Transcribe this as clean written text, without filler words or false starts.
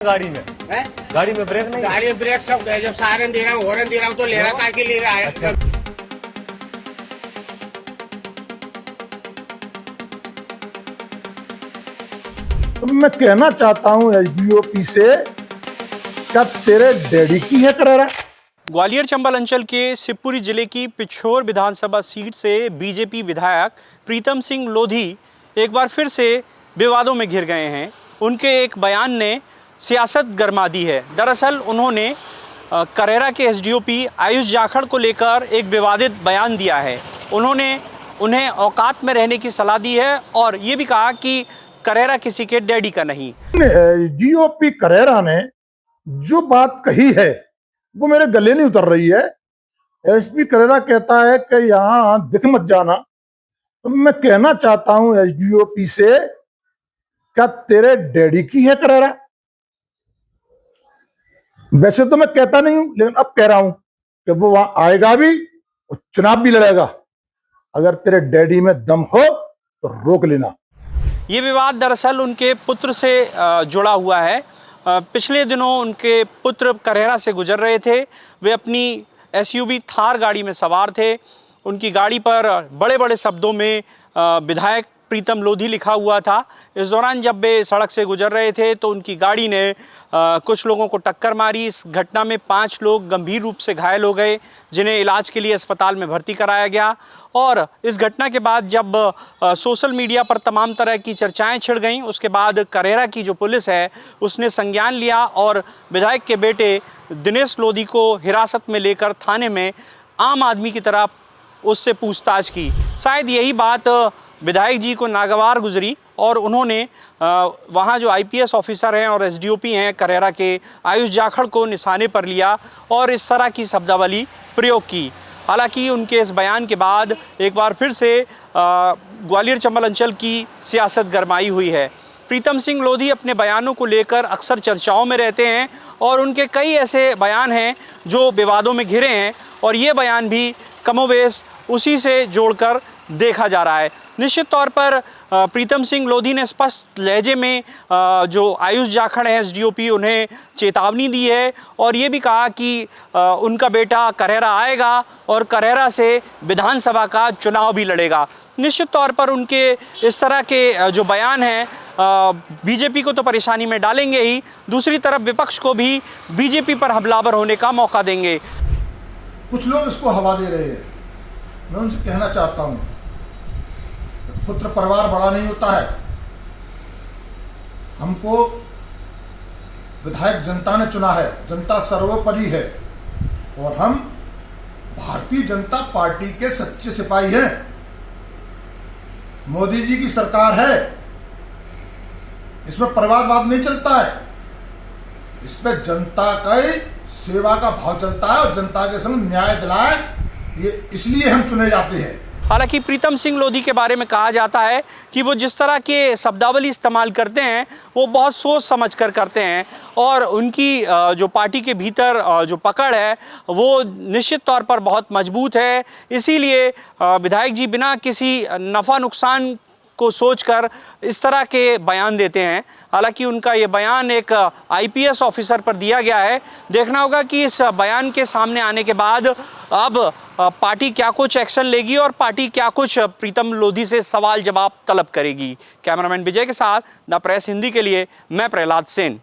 गाड़ी में है? गाड़ी में ब्रेक नहीं है? गाड़ी ब्रेक सब है, जब सायरन दे रहा हूँ, हॉर्न दे रहा हूँ तो ले रहा था कि ले रहा है। अच्छा। तो मैं कहना चाहता हूं एसडीओपी से, क्या तेरे डैडी की है करारा? ग्वालियर चंबल अंचल के शिवपुरी जिले की पिछोर विधानसभा सीट से बीजेपी विधायक प्रीतम सिंह लोधी एक बार फिर से विवादों में घिर गए हैं। उनके एक बयान ने सियासत गरमा दी है। दरअसल उन्होंने करेरा के एसडीओपी आयुष जाखड़ को लेकर एक विवादित बयान दिया है। उन्होंने उन्हें औकात में रहने की सलाह दी है और ये भी कहा कि करेरा किसी के डैडी का नहीं। एसडीओपी करेरा ने जो बात कही है वो मेरे गले नहीं उतर रही है। एसपी करेरा कहता है कि यहाँ दिख मत जाना। तो मैं कहना चाहता हूं एसडीओपी से, क्या तेरे डैडी की है करेरा? वैसे तो मैं कहता नहीं हूं, लेकिन अब कह रहा हूं कि वो वहां आएगा भी और चुनाव भी लड़ेगा। अगर तेरे डैडी में दम हो तो रोक लेना। ये विवाद दरअसल उनके पुत्र से जुड़ा हुआ है। पिछले दिनों उनके पुत्र करेरा से गुजर रहे थे। वे अपनी एसयूवी थार गाड़ी में सवार थे। उनकी गाड़ी पर बड़े बड़े शब्दों में विधायक प्रीतम लोधी लिखा हुआ था। इस दौरान जब वे सड़क से गुजर रहे थे तो उनकी गाड़ी ने कुछ लोगों को टक्कर मारी। इस घटना में 5 लोग गंभीर रूप से घायल हो गए, जिन्हें इलाज के लिए अस्पताल में भर्ती कराया गया। और इस घटना के बाद जब सोशल मीडिया पर तमाम तरह की चर्चाएं छिड़ गईं, उसके बाद करेरा की जो पुलिस है उसने संज्ञान लिया और विधायक के बेटे दिनेश लोधी को हिरासत में लेकर थाने में आम आदमी की तरह उससे पूछताछ की। शायद यही बात विधायक जी को नागवार गुजरी और उन्होंने वहाँ जो आईपीएस ऑफिसर हैं और एसडीओपी हैं करेरा के, आयुष जाखड़ को निशाने पर लिया और इस तरह की शब्दावली प्रयोग की। हालांकि उनके इस बयान के बाद एक बार फिर से ग्वालियर चंबल अंचल की सियासत गरमाई हुई है। प्रीतम सिंह लोधी अपने बयानों को लेकर अक्सर चर्चाओं में रहते हैं और उनके कई ऐसे बयान हैं जो विवादों में घिरे हैं और ये बयान भी कमोबेश उसी से जोड़कर देखा जा रहा है। निश्चित तौर पर प्रीतम सिंह लोधी ने स्पष्ट लहजे में जो आयुष जाखड़ है एसडीओपी, उन्हें चेतावनी दी है और ये भी कहा कि उनका बेटा करेरा आएगा और करेरा से विधानसभा का चुनाव भी लड़ेगा। निश्चित तौर पर उनके इस तरह के जो बयान हैं बीजेपी को तो परेशानी में डालेंगे ही, दूसरी तरफ विपक्ष को भी बीजेपी पर हमलावर होने का मौका देंगे। कुछ लोग इसको हवा दे रहे हैं। मैं उनसे कहना चाहता हूं, पुत्र परिवार बड़ा नहीं होता है। हमको विधायक जनता ने चुना है, जनता सर्वोपरि है और हम भारतीय जनता पार्टी के सच्चे सिपाही हैं। मोदी जी की सरकार है, इसमें परिवारवाद नहीं चलता है, इसमें जनता का सेवा का भाव चलता है और जनता के संग न्याय दिलाए, ये इसलिए हम चुने जाते हैं। हालांकि प्रीतम सिंह लोधी के बारे में कहा जाता है कि वो जिस तरह के शब्दावली इस्तेमाल करते हैं वो बहुत सोच समझ कर करते हैं और उनकी जो पार्टी के भीतर जो पकड़ है वो निश्चित तौर पर बहुत मजबूत है। इसीलिए विधायक जी बिना किसी नफ़ा नुकसान को सोचकर इस तरह के बयान देते हैं। हालांकि उनका ये बयान एक आईपीएस ऑफिसर पर दिया गया है। देखना होगा कि इस बयान के सामने आने के बाद अब पार्टी क्या कुछ एक्शन लेगी और पार्टी क्या कुछ प्रीतम लोधी से सवाल जवाब तलब करेगी। कैमरामैन विजय के साथ द प्रेस हिंदी के लिए मैं प्रहलाद सेन।